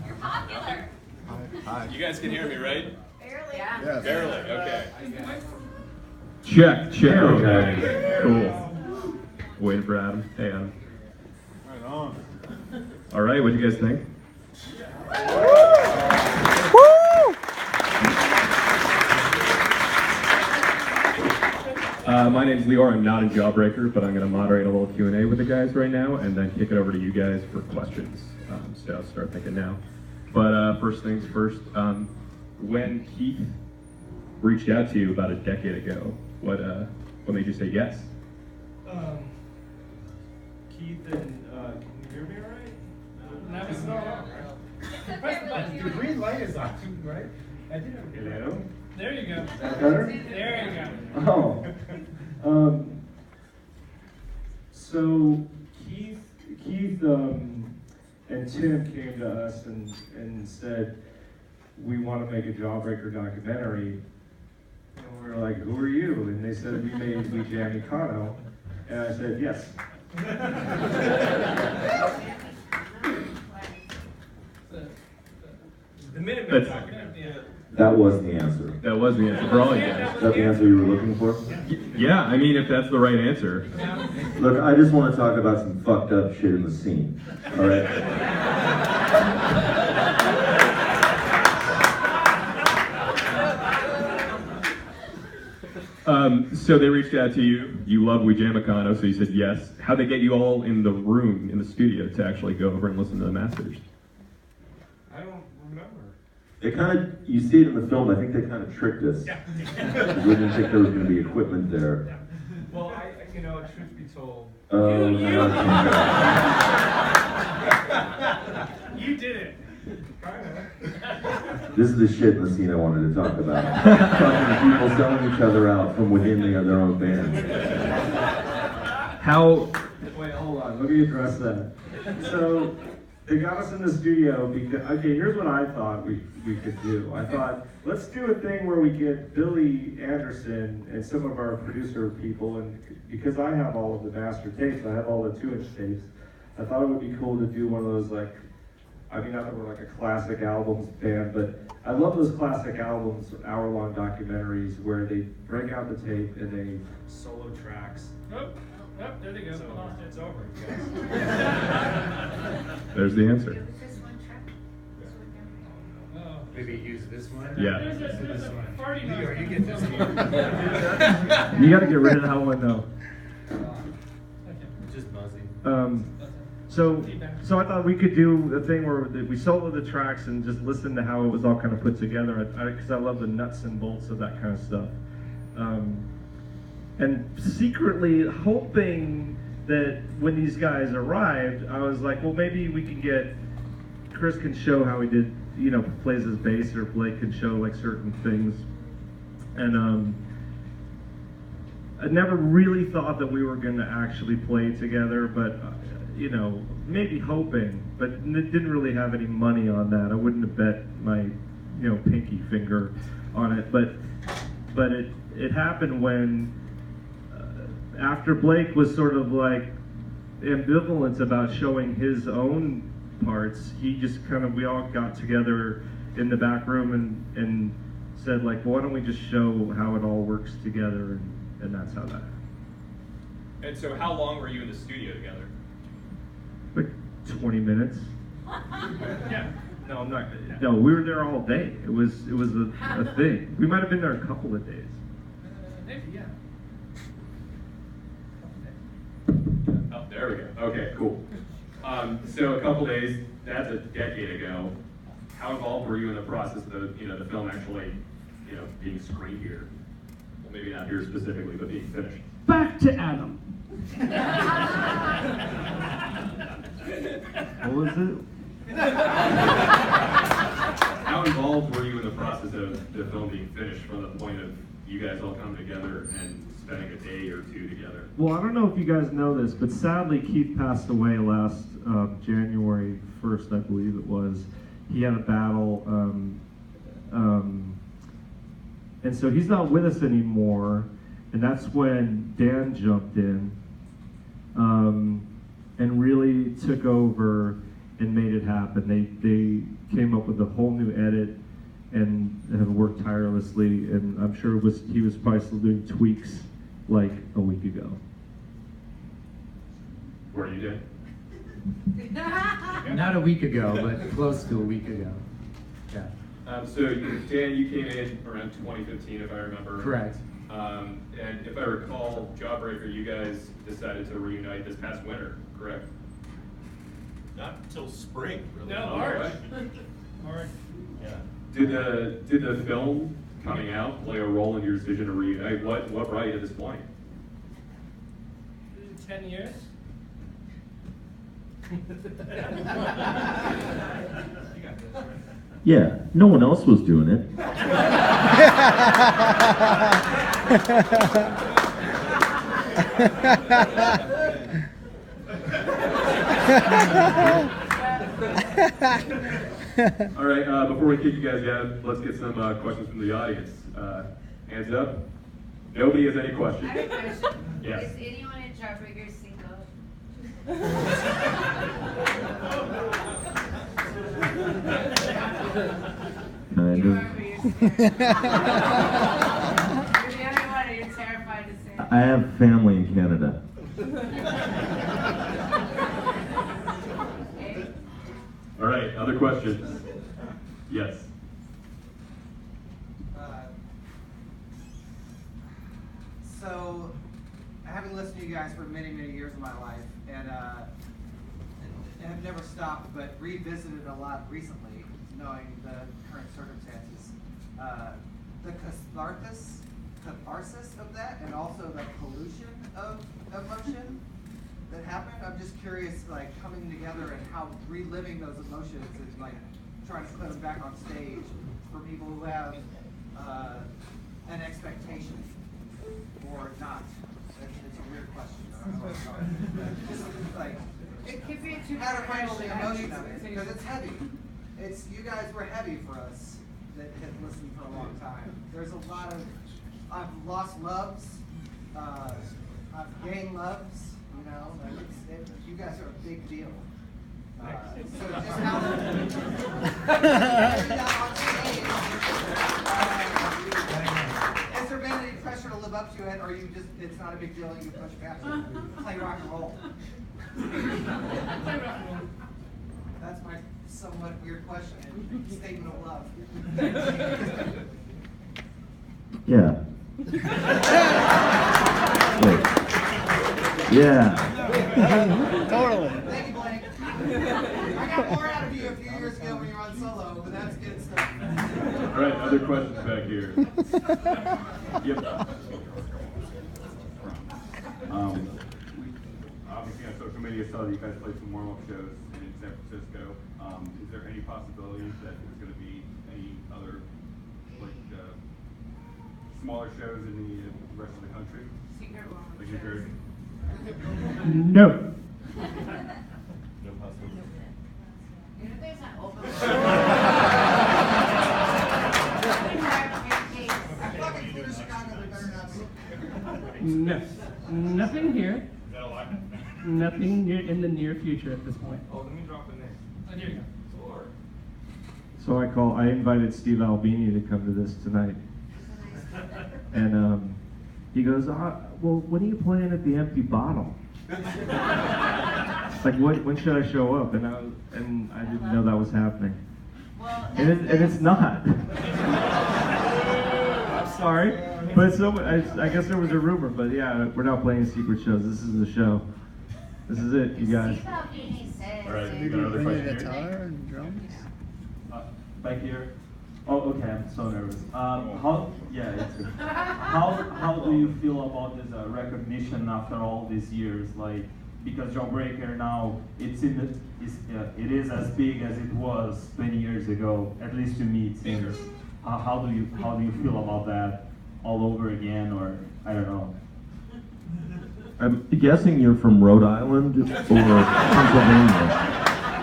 You're popular. Hi. You guys can hear me, right? Barely. Yes. Barely, okay. Check. Okay. Cool. Waiting for Adam. Hey, Adam. Right on. All right, what do you guys think? My name's Lior. I'm not in Jawbreaker, but I'm going to moderate a little Q&A with the guys right now, and then kick it over to you guys for questions. So I'll start thinking now. But first things first, when Keith reached out to you about a decade ago, what made you say yes? Keith and can you hear me all right? That was Press the button. The green light is on, right? I did have a good Hello? There you go. Is that better? There you go. Oh. So Keith and Tim came to us and said, we want to make a Jawbreaker documentary. And we were like, who are you? And they said, we made We Jam Econo. And I said, yes. The Minutemen documentary. That was the answer. That was the answer for all you guys. Is that the answer you were looking for? Yeah, I mean, if that's the right answer. Look, I just want to talk about some fucked up shit in the scene. All right? So they reached out to you. You love We Jam Econo, so you said yes. How'd they get you all in the room, in the studio, to actually go over and listen to the masters? I don't remember. They kind of, you see it in the film, I think they kind of tricked us. Yeah. We didn't think there was going to be equipment there. Yeah. Well, truth be told. Oh, You did it. This is the shit in the scene I wanted to talk about. Fucking people selling each other out from within their own band. How? Wait, hold on. Let me address that. So they got us in the studio because, okay, here's what I thought we could do. I thought, let's do a thing where we get Billy Anderson and some of our producer people, and because I have all of the master tapes, I have all the 2-inch tapes, I thought it would be cool to do one of those, like, I mean, not that we're like a classic albums band, but I love those classic albums, hour-long documentaries where they break out the tape and they solo tracks. Oh, there they go. So, it's over, you guys. There's the answer. Oh. Maybe use this one? Yeah. There's This a one. party Lior, you noise. get this one. You gotta get rid of that one though. Just buzzing. So I thought we could do a thing where we solo the tracks and just listen to how it was all kind of put together, because I love the nuts and bolts of that kind of stuff. And secretly hoping that when these guys arrived, I was like, well, maybe we can get, Chris can show how he did, plays his bass, or Blake can show like certain things. And I never really thought that we were going to actually play together, but maybe hoping, but didn't really have any money on that. I wouldn't have bet my, pinky finger on it. But it happened when, after Blake was sort of like ambivalent about showing his own parts, he just we all got together in the back room and said, like, well, why don't we just show how it all works together, and that's how that happened. And so how long were you in the studio together? Like 20 minutes. Yeah. No, I'm not. No, we were there all day. It was a thing. We might have been there a couple of days. Maybe, yeah. Oh, there we go. Okay, cool. So a couple days, that's a decade ago. How involved were you in the process of the film actually, being screened here? Well, maybe not here specifically, but being finished. Back to Adam. What was it? How involved were you in the process of the film being finished, from the point of you guys all coming together and spending a day or two together? Well, I don't know if you guys know this, but sadly Keith passed away last January 1st, I believe it was. He had a battle, and so he's not with us anymore, and that's when Dan jumped in and really took over. and made it happen. They came up with a whole new edit and have worked tirelessly, and I'm sure he was probably still doing tweaks like a week ago. Were you, Dan? Not a week ago, but close to a week ago. Yeah. Dan, you came in around 2015, if I remember. Correct. And if I recall, Jawbreaker, you guys decided to reunite this past winter, correct? Not until spring, really. No, Oh, March. right. March. Yeah. Did the film coming out play a role in your decision to reunite? What brought you to this point? 10 years. Yeah, no one else was doing it. All right, before we kick you guys out, let's get some questions from the audience. Hands up. Nobody has any questions. I have a question. Yes. Is anyone in Jawbreaker single? Kind You of. are, but you're scared. You're the only one, and you're terrified to say it. I have family in Canada. Okay. All right, other questions? Yes. So, having listened to you guys for many, many years of my life, and have never stopped, but revisited a lot recently, knowing the current circumstances. The catharsis of that, and also the pollution of emotion that happened. I'm just curious, like, coming together and how reliving those emotions and, like, trying to put them back on stage for people who have an expectation or not. It's a weird question. I don't know where to start. Just like, It could be too how to handle the emotion of it, because it's heavy. You guys were heavy for us that had listened for a long time. There's a lot of, I've lost loves, I've gained loves, you know, like you guys are a big deal. So just how on stage, has there been any pressure to live up to it, or you just, it's not a big deal and you push back and play rock and roll? That's my somewhat weird question and statement of love. Yeah. Wait. Yeah. Totally. Thank you, Blake. I got more out of you a few years ago when you were on solo, but that's good stuff. All right, other questions back here? Yep. Obviously on social media saw that you guys played some warm-up shows in San Francisco. Is there any possibility that there's going to be any other smaller shows in the rest of the country? Secret one. Like New Jersey? No. No possibility. You know, there's an open. I fucking flew to Chicago, they better not be. No. Nothing here. Is that a lie? Nothing in the near future at this point. Oh, let me drop the name. Oh, here you go. So I invited Steve Albini to come to this tonight. And he goes, well, when are you playing at the Empty Bottle? Like, when should I show up? And I didn't know that was happening. Well, And it's not. I'm sorry, but I guess there was a rumor. But yeah, we're not playing secret shows. This is the show. This is it, you guys. Steve Albini says. All right, you got another question here? and drums? Back here. Oh, okay. I'm so nervous. How do you feel about this recognition after all these years? Like, because Jawbreaker now it is as big as it was 20 years ago. At least to me, it seems. How do you feel about that all over again, or I don't know? I'm guessing you're from Rhode Island or Pennsylvania.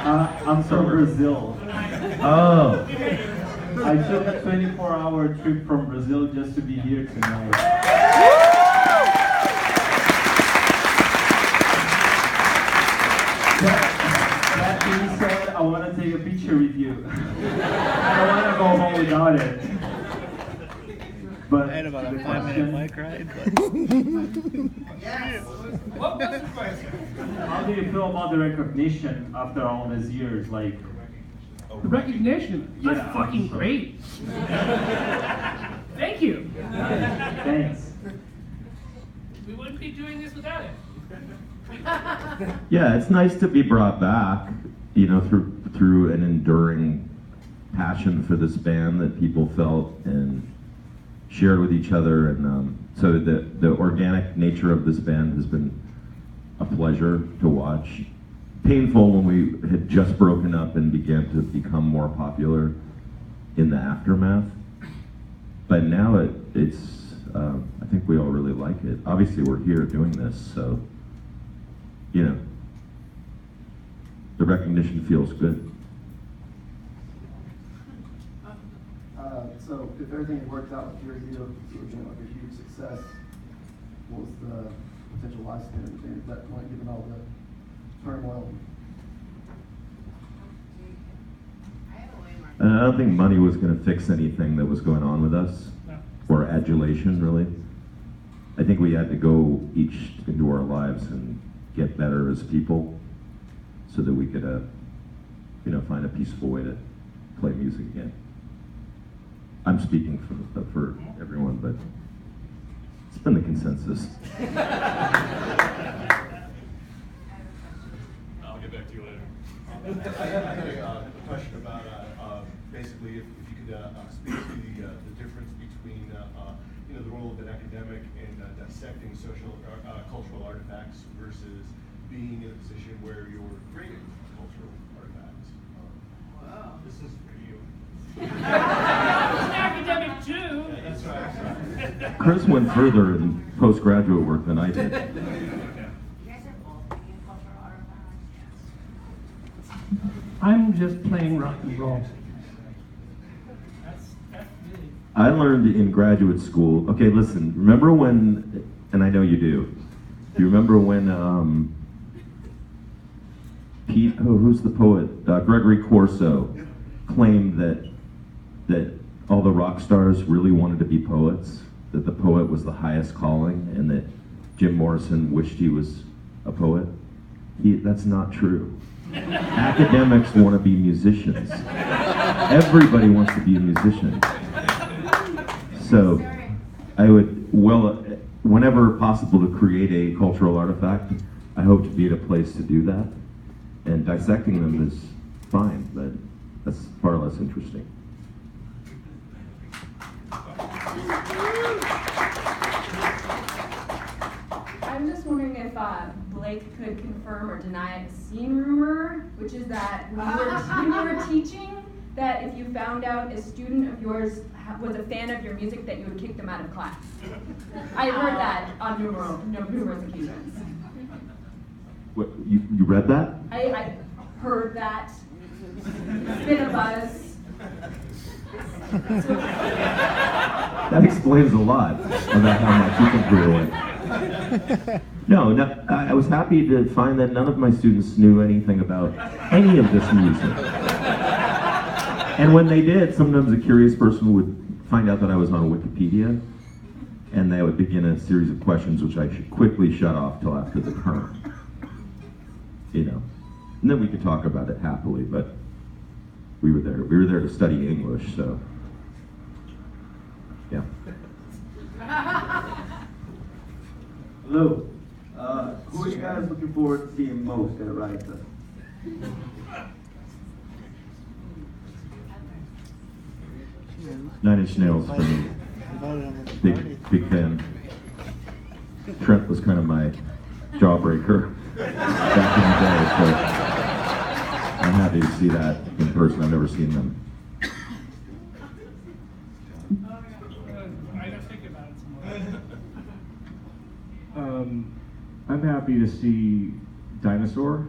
I'm from Brazil. Oh. I took a 24-hour trip from Brazil just to be here tonight. That being said, I want to take a picture with you. I don't want to go home without it. But I had about a the 5-minute question, bike ride, Yes. What was the question? how do you feel about the recognition after all these years? Like, The recognition. That's Yeah, fucking so- great. Thank you. thanks. We wouldn't be doing this without it. Yeah, it's nice to be brought back, you know, through an enduring passion for this band that people felt and shared with each other, and so the organic nature of this band has been a pleasure to watch. Painful when we had just broken up and began to become more popular in the aftermath, but now it's I think we all really like it. Obviously we're here doing this, so you know, the recognition feels good. So if everything had worked out with your deal, it would have been like a huge success. What was the potential lifespan of the band at that point, given all the turmoil? I don't think money was going to fix anything that was going on with us, or adulation, really. I think we had to go each into our lives and get better as people, so that we could, you know, find a peaceful way to play music again. I'm speaking for everyone, but it's been the consensus. I'll get back to you later. I had a question about basically if you could speak to the difference between you know, the role of an academic in dissecting social cultural artifacts versus being in a position where you're creating cultural artifacts. Wow. This is for you. Academic too. Yeah, that's right. Chris went further in postgraduate work than I did. You guys are both making cultural artifacts. I'm just playing rock and roll. That's really. I learned in graduate school. Okay, listen. Remember when? And I know you do. Do you remember when Pete? Oh, who's the poet? Gregory Corso claimed that all the rock stars really wanted to be poets. That the poet was the highest calling, and that Jim Morrison wished he was a poet. That's not true. Academics want to be musicians. Everybody wants to be a musician. So I would, whenever possible to create a cultural artifact, I hope to be at a place to do that. And dissecting them is fine, but that's far less interesting. I'm just wondering if Blake could confirm or deny a scene rumor, which is that when you were teaching, that if you found out a student of yours was a fan of your music, that you would kick them out of class. I heard that on numerous occasions. What, you read that? I heard that. It's been a buzz. That explains a lot about how much you can throw away. No, I was happy to find that none of my students knew anything about any of this music. And when they did, sometimes a curious person would find out that I was on Wikipedia, and they would begin a series of questions which I should quickly shut off till after the term. You know, and then we could talk about it happily, but we were there. We were there to study English, so yeah. Hello. Who are you guys looking forward to seeing most at Riot Fest? Nine Inch Nails for me. Big fan. Trent was kind of my Jawbreaker back in the day, so I'm happy to see that in person. I've never seen them. I gotta think about it some more. I'm happy to see Dinosaur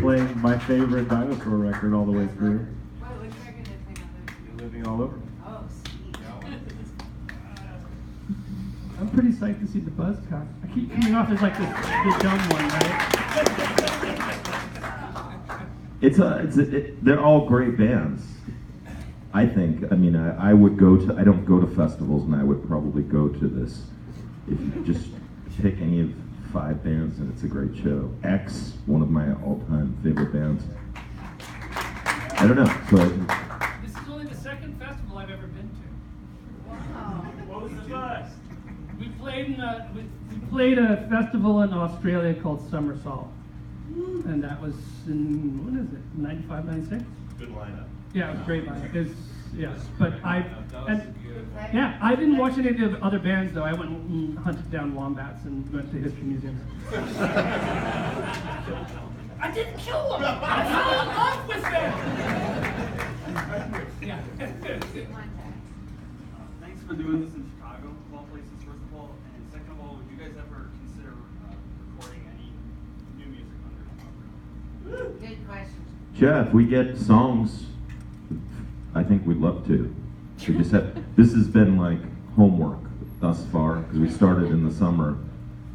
playing my favorite Dinosaur record all the way through. What record did they play on there? Living all over. Oh, sweet. I'm pretty psyched to see the Buzzcock. I keep coming off as like the dumb one, right? They're all great bands. I think. I mean, I would go to. I don't go to festivals, and I would probably go to this. If you just pick any of 5 bands, and it's a great show. X, one of my all-time favorite bands. I don't know. So This is only the second festival I've ever been to. Wow. What was the first? We played a festival in Australia called Somersault, and that was in what is it, 95, 96? Good lineup. Yeah, it was a great lineup. Yes, but I didn't watch any of the other bands though. I went and hunted down wombats and went to history museums. I didn't kill them. I fell in love with them. Yeah. Thanks for doing this in Chicago, of all places, first of all. And second of all, would you guys ever consider recording any new music under Jawbreaker? Good question. Jeff, we get songs. I think we'd love to. We just have. This has been like homework thus far because we started in the summer,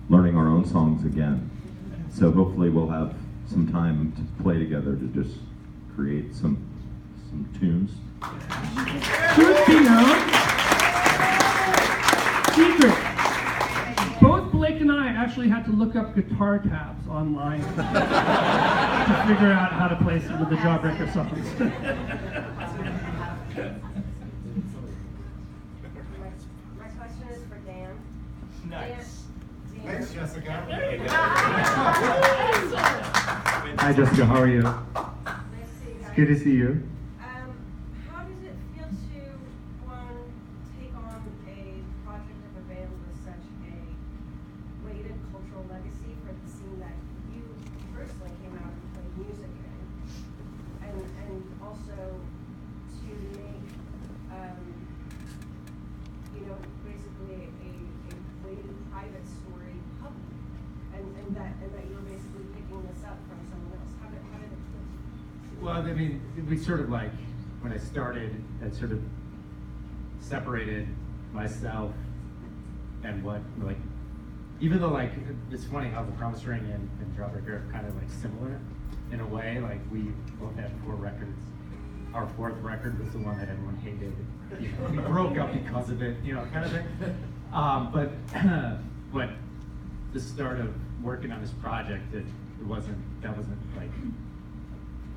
learning our own songs again. So hopefully we'll have some time to play together to just create some tunes. Secret. Both Blake and I actually had to look up guitar tabs online to figure out how to play some of the Jawbreaker songs. My question is for Dan. Nice. Dan. Thanks, Jessica. Hi, Jessica. How are you? Nice to see you guys. Good to see you. How does it feel to, one, take on a project of a band with such a weighted cultural legacy for the scene that you personally came out and played music in, and also to make, basically a weighted private story public, and that you're basically picking this up from someone else. How did it feel? Well, I mean, we sort of like, when I started, I sort of separated myself and what, like, even though, like, it's funny how the Promise Ring and Jawbreaker are kind of, like, similar in a way. Like, we both had 4 records. Our 4th record was the one that everyone hated. You know, we broke up because of it, kind of thing. But the start of working on this project, that wasn't like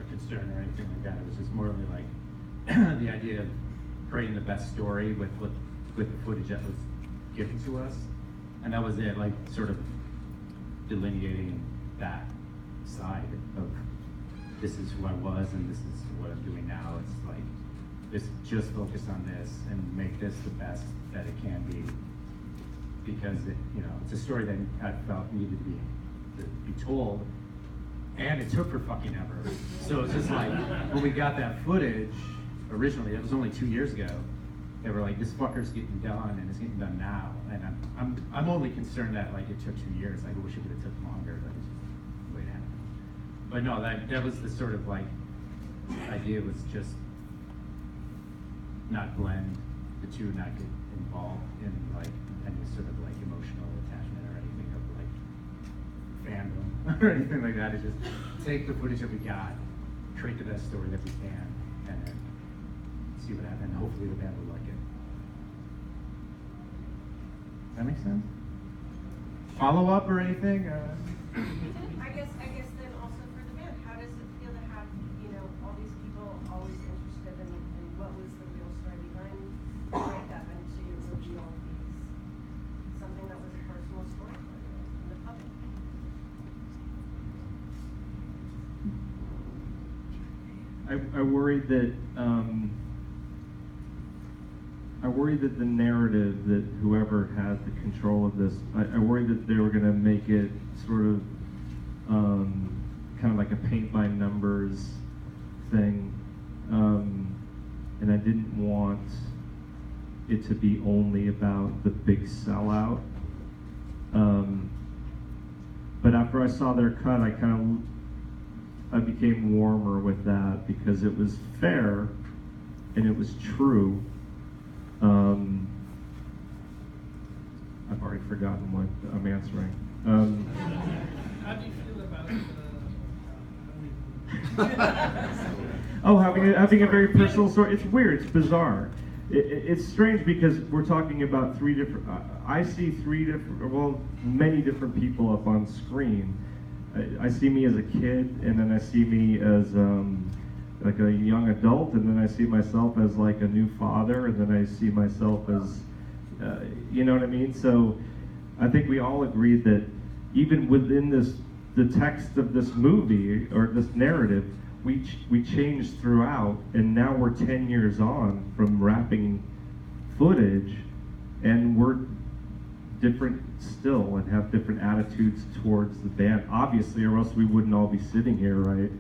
a concern or anything like that. It was just more of like the idea of creating the best story with the footage that was given to us, and that was it. Like sort of delineating that side of this is who I was and this is what I'm doing now. It's like just focus on this and make this the best that it can be, because it's a story that I felt needed to be told, and it took for fucking ever. So it's just like when we got that footage originally, it was only 2 years ago. They were like, "This fucker's getting done, and it's getting done now." And I'm only concerned that like it took 2 years. Like, I wish it would have took longer. That was just the way it happened. But no, that was the sort of like idea, was just not blend the two, not get involved in like any sort of like emotional attachment or anything of like fandom or anything like that. It's just take the footage that we got, create the best story that we can, and then see what happens. And hopefully the band will like it. That makes sense? Follow up or anything? I guess then also for the band, how does it feel to have, all these people always interested in what was the real story behind the breakup, and to reveal something that was a personal story for you in the public? I worried that the narrative, that whoever had the control of this, I worried that they were going to make it sort of kind of like a paint by numbers thing, and I didn't want it to be only about the big sellout. But after I saw their cut, I became warmer with that, because it was fair and it was true. I've already forgotten what I'm answering. How do you feel about Oh, having a very personal story. It's weird. It's bizarre. It's strange because we're talking about three different. I see many different people up on screen. I see me as a kid, and then I see me as like a young adult, and then I see myself as like a new father, and then I see myself as, you know what I mean? So I think we all agreed that even within the text of this movie or this narrative, we changed throughout, and now we're 10 years on from wrapping footage, and we're different still and have different attitudes towards the band, obviously, or else we wouldn't all be sitting here, right?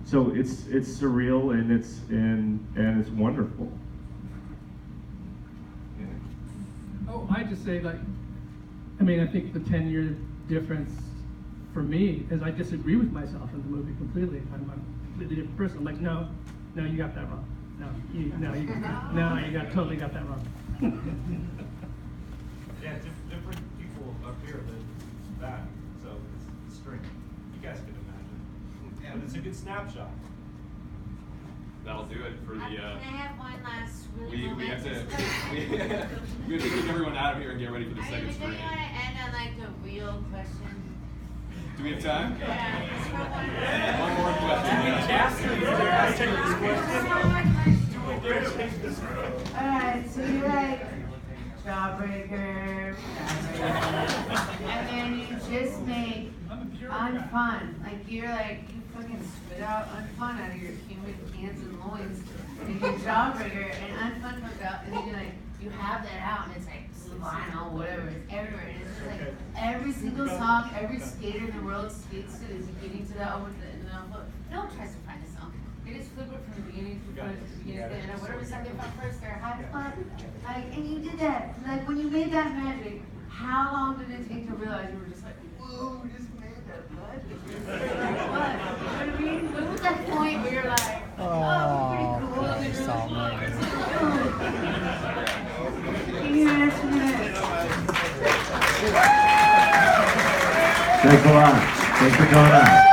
So it's surreal and it's wonderful. Oh, I just say, like, I mean, I think the 10-year difference for me is I disagree with myself in the movie completely. I'm a completely different person. I'm like, no, you got that wrong. You totally got that wrong. Yeah, different people up here than that, so it's strange. You guys can imagine. Yeah, but it's a good snapshot. That'll do it for the. Can I have one last We have to momentous we have to kick everyone out of here and get ready for the second Don't screen. you want to end on like a real question? Do we have time? Yeah, just for one One more question. Alright, so you're like Jawbreaker, and then you just make unfun. Like you fucking spit out unfun out of your human hands and loins, and you're Jawbreaker, and unfun comes out, and then you have that out, and it's like vinyl, whatever, it's everywhere. And it's just like every single song, every skater in the world skates to is getting to that over the end of the no one tries to find a song. They just flip it from the beginning to the beginning to the end, or whatever song they found first, they're high fun. Like, and you did that. Like, when you made that magic, how long did it take to realize you were just like, whoa, we just made that magic? What? You know what I mean? When was that point where you're like, oh, pretty cool, and then you're like, can you answer that? Thanks a lot. Thanks for coming out.